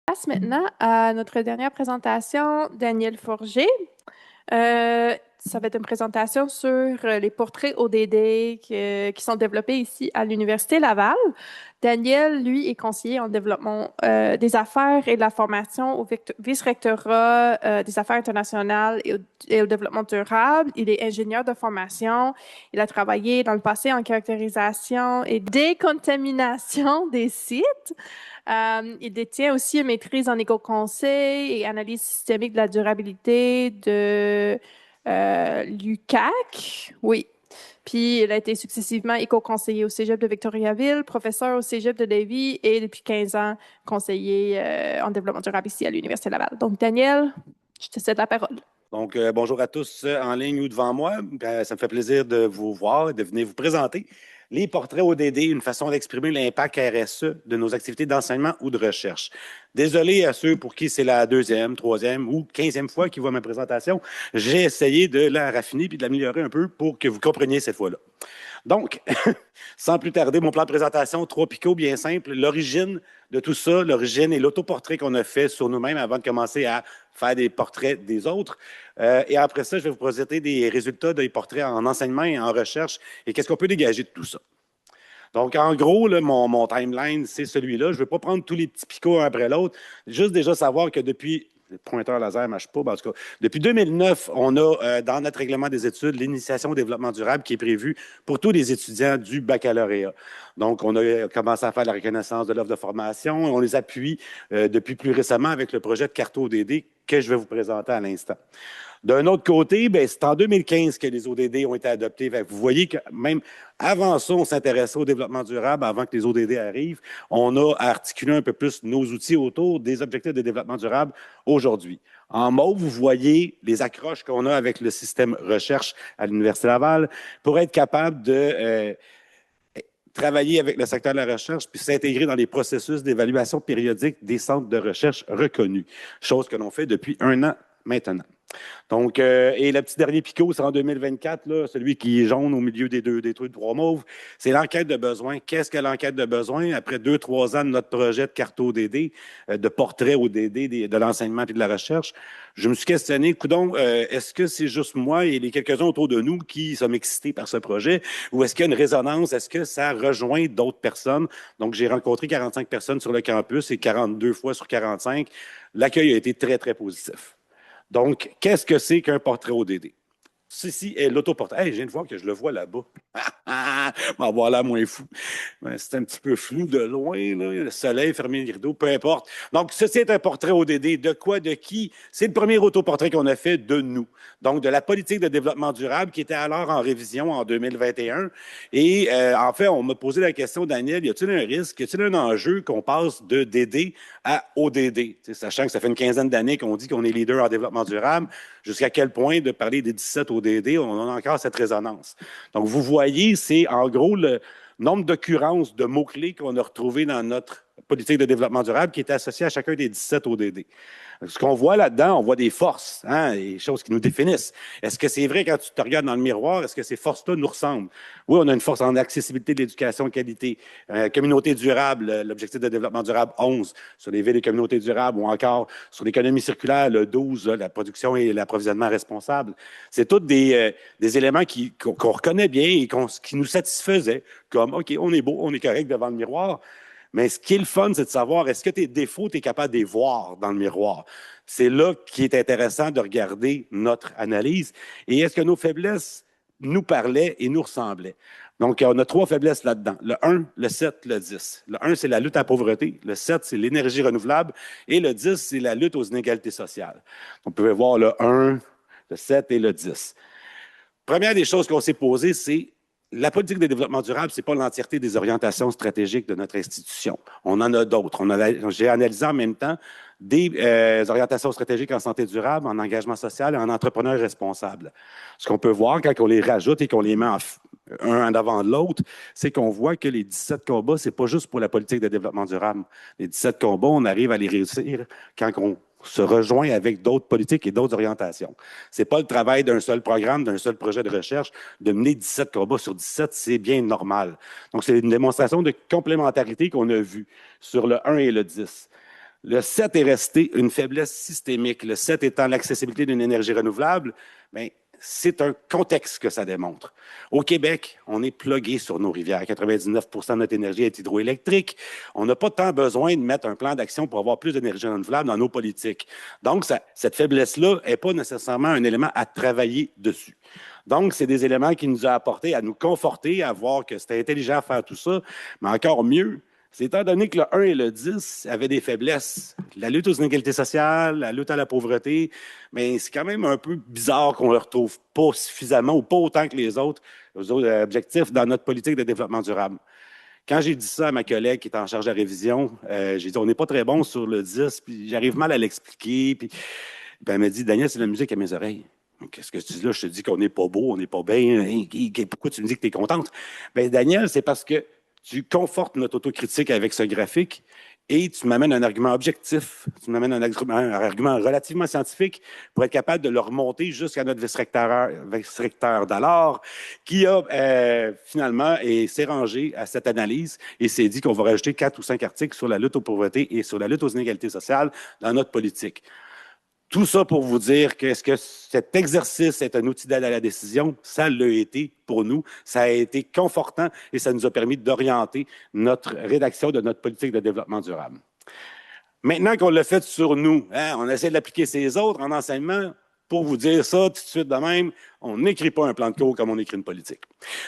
Passe maintenant à notre dernière présentation, Daniel Forger. Ça va être une présentation sur les portraits ODD qui sont développés ici à l'Université Laval. Daniel, lui, est conseiller en développement des affaires et de la formation au vice-rectorat des affaires internationales et au développement durable. Il est ingénieur de formation. Il a travaillé dans le passé en caractérisation et décontamination des sites. Il détient aussi une maîtrise en éco-conseil et analyse systémique de la durabilité de l'UQAC. Oui. Puis, il a été successivement éco-conseiller au Cégep de Victoriaville, professeur au Cégep de Lévis et depuis 15 ans, conseiller en développement durable ici à l'Université Laval. Donc, Daniel, je te cède la parole. Donc, bonjour à tous en ligne ou devant moi. Ça me fait plaisir de vous voir et de venir vous présenter les portraits ODD, une façon d'exprimer l'impact RSE de nos activités d'enseignement ou de recherche. Désolé à ceux pour qui c'est la deuxième, troisième ou quinzième fois qu'ils voient ma présentation. J'ai essayé de la raffiner puis de l'améliorer un peu pour que vous compreniez cette fois-là. Donc, sans plus tarder, mon plan de présentation, trois picots bien simples. L'origine de tout ça, l'origine et l'autoportrait qu'on a fait sur nous-mêmes avant de commencer à faire des portraits des autres. Et après ça, je vais vous présenter des résultats des portraits en enseignement et en recherche et qu'est-ce qu'on peut dégager de tout ça. Donc, en gros, là, mon timeline, c'est celui-là. Je ne vais pas prendre tous les petits picots un après l'autre. Juste déjà savoir que depuis le pointeur laser ne marche pas. En tout cas, depuis 2009, on a dans notre règlement des études l'initiation au développement durable qui est prévue pour tous les étudiants du baccalauréat. Donc, on a commencé à faire la reconnaissance de l'offre de formation. On les appuie depuis plus récemment avec le projet de carte ODD que je vais vous présenter à l'instant. D'un autre côté, ben, c'est en 2015 que les ODD ont été adoptés. Vous voyez que même avant ça, on s'intéressait au développement durable avant que les ODD arrivent. On a articulé un peu plus nos outils autour des objectifs de développement durable aujourd'hui. En mauve, vous voyez les accroches qu'on a avec le système recherche à l'Université Laval pour être capable de travailler avec le secteur de la recherche puis s'intégrer dans les processus d'évaluation périodique des centres de recherche reconnus, chose que l'on fait depuis 1 an maintenant. Donc, et le petit dernier picot, c'est en 2024, là, celui qui est jaune au milieu des trucs de trois mauves. C'est l'enquête de besoin. Qu'est-ce que l'enquête de besoin? Après 2-3 ans de notre projet de carte ODD, de portrait ODD de l'enseignement et de la recherche, je me suis questionné, coudonc, est-ce que c'est juste moi et les quelques-uns autour de nous qui sommes excités par ce projet ou est-ce qu'il y a une résonance? Est-ce que ça rejoint d'autres personnes? Donc, j'ai rencontré 45 personnes sur le campus et 42 fois sur 45. L'accueil a été très, très positif. Donc, qu'est-ce que c'est qu'un portrait ODD? Ceci est l'autoportrait. Hey, je viens de voir que je le vois là-bas. M'en voilà moins fou. C'est un petit peu flou de loin, là. Le soleil, fermer les rideaux, peu importe. Donc, ceci est un portrait ODD. De quoi, de qui? C'est le premier autoportrait qu'on a fait de nous. Donc, de la politique de développement durable qui était alors en révision en 2021. Et en fait, on m'a posé la question, Daniel, y a-t-il un risque, y a-t-il un enjeu qu'on passe de DD à ODD? T'sais, sachant que ça fait une quinzaine d'années qu'on dit qu'on est leader en développement durable, jusqu'à quel point de parler des 17 ODD, on a encore cette résonance. Donc, vous voyez, c'est en gros le nombre d'occurrences de mots-clés qu'on a retrouvés dans notre politique de développement durable qui est associé à chacun des 17 ODD. Ce qu'on voit là-dedans, on voit des forces, hein, des choses qui nous définissent. Est-ce que c'est vrai quand tu te regardes dans le miroir, est-ce que ces forces-là nous ressemblent? Oui, on a une force en accessibilité de l'éducation de qualité, communauté durable, l'objectif de développement durable 11 sur les villes et communautés durables ou encore sur l'économie circulaire, le 12, la production et l'approvisionnement responsable. C'est tous des éléments qu'on reconnaît bien et qui nous satisfaisaient, comme, OK, on est beau, on est correct devant le miroir. Mais ce qui est le fun, c'est de savoir est-ce que tes défauts, tu es capable de les voir dans le miroir. C'est là qui est intéressant de regarder notre analyse. Et est-ce que nos faiblesses nous parlaient et nous ressemblaient? Donc, on a 3 faiblesses là-dedans. Le 1, le 7, le 10. Le 1, c'est la lutte à la pauvreté. Le 7, c'est l'énergie renouvelable. Et le 10, c'est la lutte aux inégalités sociales. On peut voir le 1, le 7 et le 10. Première des choses qu'on s'est posées, c'est la politique de développement durable, ce n'est pas l'entièreté des orientations stratégiques de notre institution. On en a d'autres. J'ai analysé en même temps des orientations stratégiques en santé durable, en engagement social et en entrepreneur responsable. Ce qu'on peut voir quand on les rajoute et qu'on les met un en avant de l'autre, c'est qu'on voit que les 17 combats, ce n'est pas juste pour la politique de développement durable. Les 17 combats, on arrive à les réussir quand on se rejoint avec d'autres politiques et d'autres orientations. Ce n'est pas le travail d'un seul programme, d'un seul projet de recherche. De mener 17 combats sur 17, c'est bien normal. Donc, c'est une démonstration de complémentarité qu'on a vue sur le 1 et le 10. Le 7 est resté une faiblesse systémique. Le 7 étant l'accessibilité d'une énergie renouvelable, bien, c'est un contexte que ça démontre. Au Québec, on est plugué sur nos rivières. 99 de notre énergie est hydroélectrique. On n'a pas tant besoin de mettre un plan d'action pour avoir plus d'énergie renouvelable dans nos politiques. Donc, cette faiblesse-là n'est pas nécessairement un élément à travailler dessus. Donc, c'est des éléments qui nous ont apporté à nous conforter, à voir que c'était intelligent à faire tout ça, mais encore mieux, c'est étant donné que le 1 et le 10 avaient des faiblesses. La lutte aux inégalités sociales, la lutte à la pauvreté, mais c'est quand même un peu bizarre qu'on ne le retrouve pas suffisamment ou pas autant que les autres objectifs dans notre politique de développement durable. Quand j'ai dit ça à ma collègue qui est en charge de la révision, j'ai dit on n'est pas très bon sur le 10, puis j'arrive mal à l'expliquer. Puis elle m'a dit Daniel, c'est la musique à mes oreilles. Qu'est-ce que tu dis là? Je te dis qu'on n'est pas beau, on n'est pas bien. Pourquoi tu me dis que tu es contente? Bien, Daniel, c'est parce que tu confortes notre autocritique avec ce graphique et tu m'amènes un argument objectif, tu m'amènes un argument relativement scientifique pour être capable de le remonter jusqu'à notre vice-recteur d'alors, qui a finalement s'est rangé à cette analyse et s'est dit qu'on va rajouter 4 ou 5 articles sur la lutte aux pauvretés et sur la lutte aux inégalités sociales dans notre politique. Tout ça pour vous dire que est-ce que cet exercice est un outil d'aide à la décision? Ça l'a été pour nous. Ça a été confortant et ça nous a permis d'orienter notre rédaction de notre politique de développement durable. Maintenant qu'on l'a fait sur nous, on essaie de l'appliquer sur les autres en enseignement. Pour vous dire ça, tout de suite de même, on n'écrit pas un plan de cours comme on écrit une politique.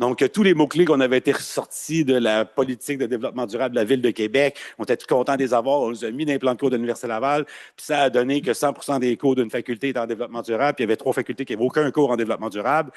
Donc, tous les mots-clés qu'on avait été ressortis de la politique de développement durable de la Ville de Québec, on était tout contents de les avoir, on les a mis dans les plans de cours de l'Université Laval, puis ça a donné que 100% des cours d'une faculté étaient en développement durable, puis il y avait 3 facultés qui n'avaient aucun cours en développement durable.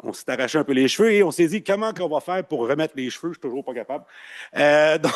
On s'est arraché un peu les cheveux et on s'est dit comment on va faire pour remettre les cheveux. Je suis toujours pas capable.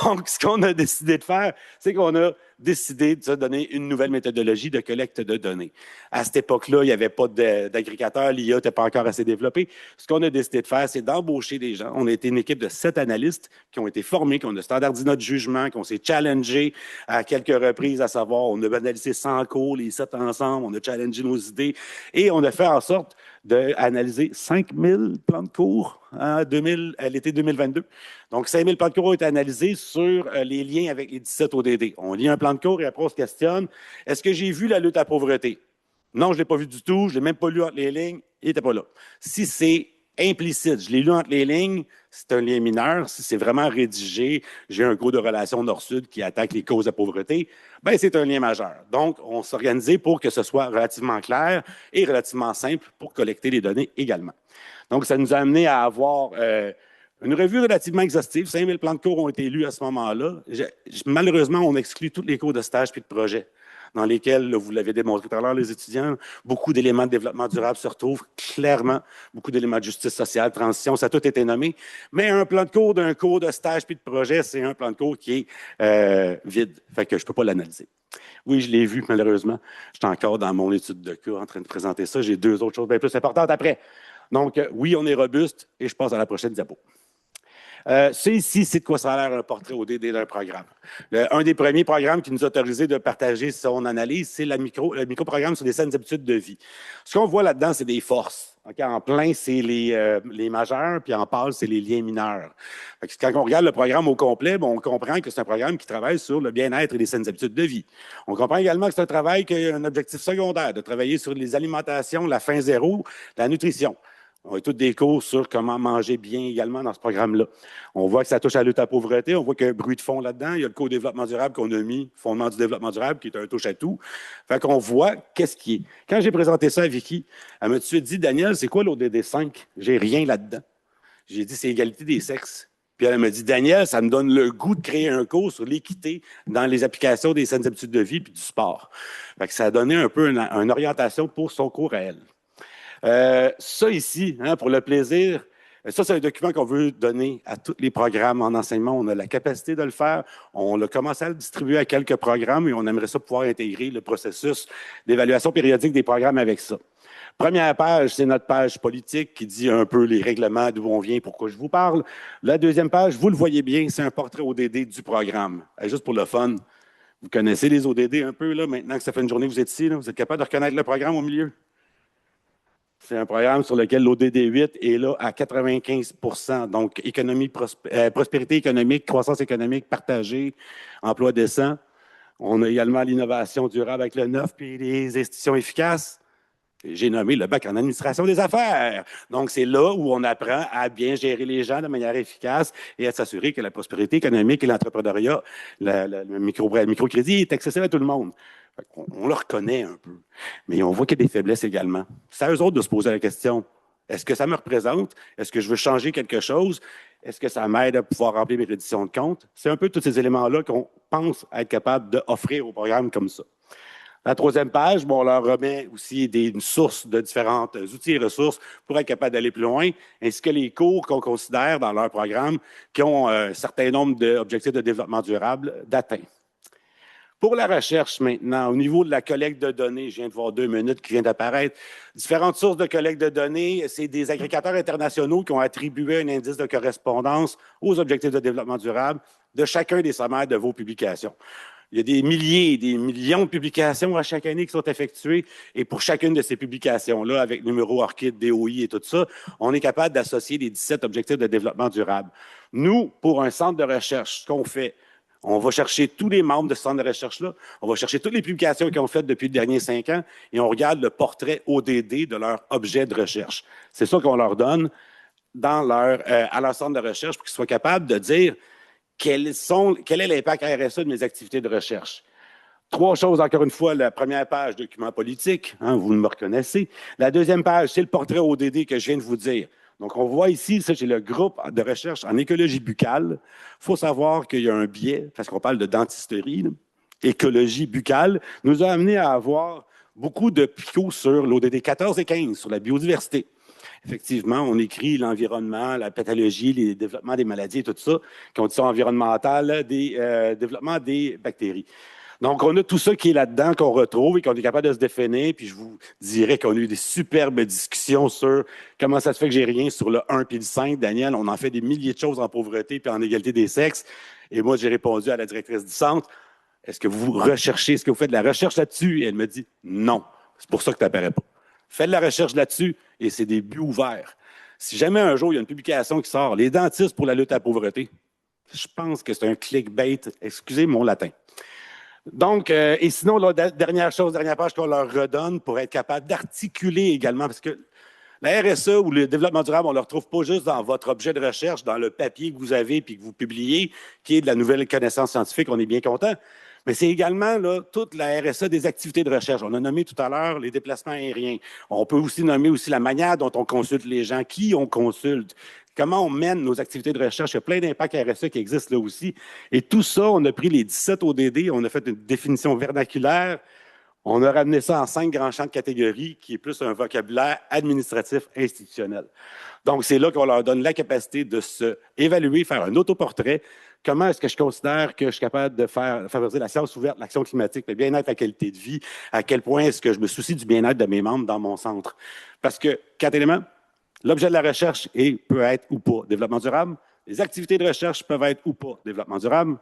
Donc, ce qu'on a décidé de faire, c'est qu'on a décidé de se donner une nouvelle méthodologie de collecte de données. À cette époque-là, il n'y avait pas d'agriculteurs, l'IA n'était pas encore assez développée. Ce qu'on a décidé de faire, c'est d'embaucher des gens. On a été une équipe de 7 analystes qui ont été formés, qui ont standardisé notre jugement, qui ont s'est challengé à quelques reprises, à savoir, on a analysé 100 cours, les 7 ensemble, on a challengé nos idées et on a fait en sorte d'analyser 5000 plans de cours à l'été 2022. Donc, 5000 plans de cours ont été analysés sur les liens avec les 17 ODD. On lit un plan de cours et après, on se questionne, est-ce que j'ai vu la lutte à la pauvreté? Non, je ne l'ai pas vu du tout, je ne l'ai même pas lu entre les lignes, il n'était pas là. Si c'est implicite, je l'ai lu entre les lignes, c'est un lien mineur. Si c'est vraiment rédigé, j'ai un cours de relations nord-sud qui attaque les causes de la pauvreté, bien, c'est un lien majeur. Donc, on s'est organisé pour que ce soit relativement clair et relativement simple pour collecter les données également. Donc, ça nous a amené à avoir une revue relativement exhaustive. 5000 plans de cours ont été lus à ce moment-là. Malheureusement, on exclut tous les cours de stage puis de projet dans lesquels, là, vous l'avez démontré tout à l'heure, les étudiants, beaucoup d'éléments de développement durable se retrouvent clairement, beaucoup d'éléments de justice sociale, transition, ça a tout été nommé. Mais un plan de cours d'un cours de stage puis de projet, c'est un plan de cours qui est vide. Fait que je ne peux pas l'analyser. Oui, je l'ai vu, malheureusement. Je suis encore dans mon étude de cas en train de présenter ça. J'ai 2 autres choses bien plus importantes après. Donc, oui, on est robuste et je passe à la prochaine diapo. Ça ici, c'est de quoi ça a l'air un portrait ODD d'un programme. Un des premiers programmes qui nous a autorisé de partager son analyse, c'est le micro-programme sur les saines habitudes de vie. Ce qu'on voit là-dedans, c'est des forces. Okay? En plein, c'est les majeurs, puis en pâle, c'est les liens mineurs. Quand on regarde le programme au complet, on comprend que c'est un programme qui travaille sur le bien-être et les saines habitudes de vie. On comprend également que c'est un travail qui a un objectif secondaire, de travailler sur les alimentations, la faim zéro, la nutrition. On a tous des cours sur comment manger bien également dans ce programme-là. On voit que ça touche à la lutte à la pauvreté. On voit qu'il y a un bruit de fond là-dedans. Il y a le co-développement durable qu'on a mis, fondement du développement durable, qui est un touche à tout. Fait qu'on voit qu'est-ce qui est. Quand j'ai présenté ça à Vicky, elle m'a tout de suite dit, Daniel, c'est quoi l'ODD 5? J'ai rien là-dedans. J'ai dit, c'est l'égalité des sexes. Puis elle m'a dit, Daniel, ça me donne le goût de créer un cours sur l'équité dans les applications des saines habitudes de vie puis du sport. Fait que ça a donné un peu une orientation pour son cours à elle. Ça ici, pour le plaisir, ça, c'est un document qu'on veut donner à tous les programmes en enseignement. On a la capacité de le faire. On a commencé à le distribuer à quelques programmes et on aimerait ça pouvoir intégrer le processus d'évaluation périodique des programmes avec ça. Première page, c'est notre page politique qui dit un peu les règlements, d'où on vient, pourquoi je vous parle. La deuxième page, vous le voyez bien, c'est un portrait ODD du programme. Juste pour le fun, vous connaissez les ODD un peu, là, maintenant que ça fait une journée que vous êtes ici, là, vous êtes capable de reconnaître le programme au milieu? C'est un programme sur lequel l'ODD 8 est là à 95 %. Donc, prospérité économique, croissance économique partagée, emploi décent. On a également l'innovation durable avec le 9 puis les institutions efficaces. J'ai nommé le bac en administration des affaires. Donc, c'est là où on apprend à bien gérer les gens de manière efficace et à s'assurer que la prospérité économique et l'entrepreneuriat, le microcrédit est accessible à tout le monde. On le reconnaît un peu, mais on voit qu'il y a des faiblesses également. C'est à eux autres de se poser la question. Est-ce que ça me représente? Est-ce que je veux changer quelque chose? Est-ce que ça m'aide à pouvoir remplir mes redditions de compte? C'est un peu tous ces éléments-là qu'on pense être capable d'offrir au programme comme ça. La troisième page, bon, on leur remet aussi une source de différents outils et ressources pour être capable d'aller plus loin, ainsi que les cours qu'on considère dans leur programme qui ont un certain nombre d'objectifs de développement durable d'atteindre. Pour la recherche maintenant, au niveau de la collecte de données, je viens de voir 2 minutes qui vient d'apparaître, différentes sources de collecte de données, c'est des agrégateurs internationaux qui ont attribué un indice de correspondance aux objectifs de développement durable de chacun des sommaires de vos publications. Il y a des milliers et des millions de publications à chaque année qui sont effectuées et pour chacune de ces publications-là, avec numéro ORCID, DOI et tout ça, on est capable d'associer les 17 objectifs de développement durable. Nous, pour un centre de recherche, ce qu'on fait, on va chercher tous les membres de ce centre de recherche-là, on va chercher toutes les publications qu'ils ont faites depuis les derniers 5 ans et on regarde le portrait ODD de leur objet de recherche. C'est ça qu'on leur donne à leur centre de recherche pour qu'ils soient capables de dire quel est l'impact RSE de mes activités de recherche. 3 choses, encore une fois. La première page, document politique, hein, vous me reconnaissez. La deuxième page, c'est le portrait ODD que je viens de vous dire. Donc, on voit ici, ça, c'est le groupe de recherche en écologie buccale. Il faut savoir qu'il y a un biais, parce qu'on parle de dentisterie, là. Écologie buccale nous a amené à avoir beaucoup de picots sur l'ODD 14 et 15, sur la biodiversité. Effectivement, on écrit l'environnement, la pathologie, les développements des maladies et tout ça, conditions environnementales, développement des bactéries. Donc, on a tout ça qui est là-dedans, qu'on retrouve et qu'on est capable de se définir. Puis, je vous dirais qu'on a eu des superbes discussions sur comment ça se fait que j'ai rien sur le 1 puis le 5. Daniel, on en fait des milliers de choses en pauvreté puis en égalité des sexes. Et moi, j'ai répondu à la directrice du centre, est-ce que vous recherchez, est-ce que vous faites de la recherche là-dessus? Et elle me dit, non, c'est pour ça que tu n'apparais pas. Fais de la recherche là-dessus et c'est des buts ouverts. Si jamais un jour, il y a une publication qui sort, les dentistes pour la lutte à la pauvreté, je pense que c'est un clickbait, excusez mon latin. Donc, et sinon, la dernière page qu'on leur redonne pour être capable d'articuler également, parce que la RSE ou le développement durable, on ne le retrouve pas juste dans votre objet de recherche, dans le papier que vous avez puis que vous publiez, qui est de la nouvelle connaissance scientifique, on est bien content. Mais c'est également là, toute la RSE des activités de recherche. On a nommé tout à l'heure les déplacements aériens. On peut aussi nommer aussi la manière dont on consulte les gens, qui on consulte, comment on mène nos activités de recherche. Il y a plein d'impacts RSE qui existent là aussi. Et tout ça, on a pris les 17 ODD, on a fait une définition vernaculaire. On a ramené ça en 5 grands champs de catégories, qui est plus un vocabulaire administratif institutionnel. Donc, c'est là qu'on leur donne la capacité de se évaluer, faire un autoportrait. Comment est-ce que je considère que je suis capable de favoriser la science ouverte, l'action climatique, le bien-être, la qualité de vie? À quel point est-ce que je me soucie du bien-être de mes membres dans mon centre? Parce que, 4 éléments, l'objet de la recherche peut être ou pas développement durable. Les activités de recherche peuvent être ou pas développement durable.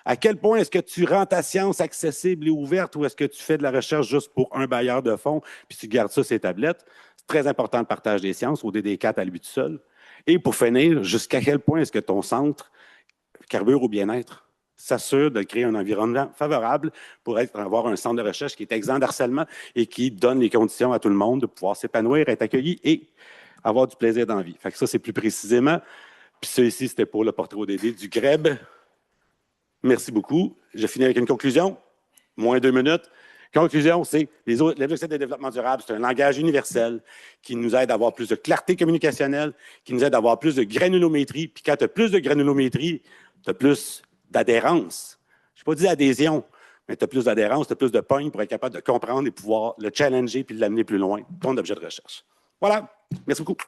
À quel point est-ce que tu rends ta science accessible et ouverte ou est-ce que tu fais de la recherche juste pour un bailleur de fonds puis tu gardes ça sur tes tablettes? C'est très important le partage des sciences, au DD4 à lui tout seul. Et pour finir, jusqu'à quel point est-ce que ton centre carbure au bien-être s'assure de créer un environnement favorable pour avoir un centre de recherche qui est exempt d'harcèlement et qui donne les conditions à tout le monde de pouvoir s'épanouir, être accueilli et avoir du plaisir dans la vie. Fait que ça, c'est plus précisément. Puis ça ici, c'était pour le portrait ODD du GREB. Merci beaucoup. Je finis avec une conclusion. Moins 2 minutes. Conclusion, c'est les objectifs de développement durable, c'est un langage universel qui nous aide à avoir plus de clarté communicationnelle, qui nous aide à avoir plus de granulométrie. Puis quand tu as plus de granulométrie, tu as plus d'adhérence. Je n'ai pas dit adhésion, mais tu as plus d'adhérence, tu as plus de points pour être capable de comprendre et pouvoir le challenger puis l'amener plus loin, ton objet de recherche. Voilà. Merci beaucoup.